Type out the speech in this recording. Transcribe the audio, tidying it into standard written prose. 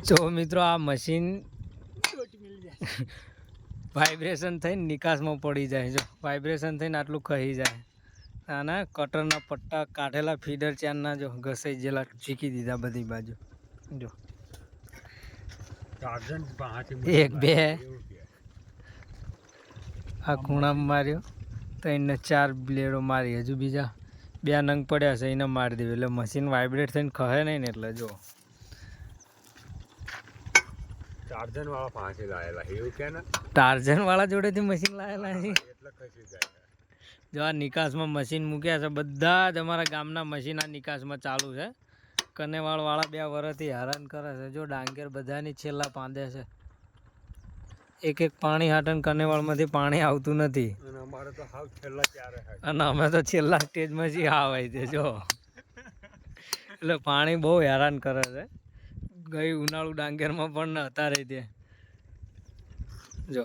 જો મિત્રો આ મશીન વાઇબ્રેશન થઈને નિકાસમાં પડી જાય. જો વાઇબ્રેશન થઈને આટલું કહી જાય. આના કટરના પટ્ટા કાઢેલા ફીડર ચારના જો ઘસાઈ જેલા ચીકી દીધા બધી બાજુ. જો 1 2 આ ખૂણામાં માર્યો, 3 ને 4 બ્લેડો મારી, હજુ બીજા 2 નંગ પડ્યા છે એને મારી દેવું એટલે મશીન વાઇબ્રેટ થઈને કહે નહીં ને. એટલે જો ટાર્ઝન વાળા જોડેથી મશીન લાવેલા છે. જો આ નિકાસમાં મશીન મૂક્યા છે, બધા જ અમારા ગામના મશીન આ નિકાસમાં ચાલુ છે. કનેવાળ વાળા 2 વર્ષથી હેરાન કરે છે. જો ડાંગર બધાની છેલ્લા પાંદે છે. એક પાણી હાટન કનેવાળમાંથી પાણી આવતું નથી અને અમે તો છેલ્લા સ્ટેજમાં જ આવે છે. જો એટલે પાણી બહુ હેરાન કરે છે. ગઈ ઉનાળુ ડાંગરમાં પણ હતા રહી તે. જો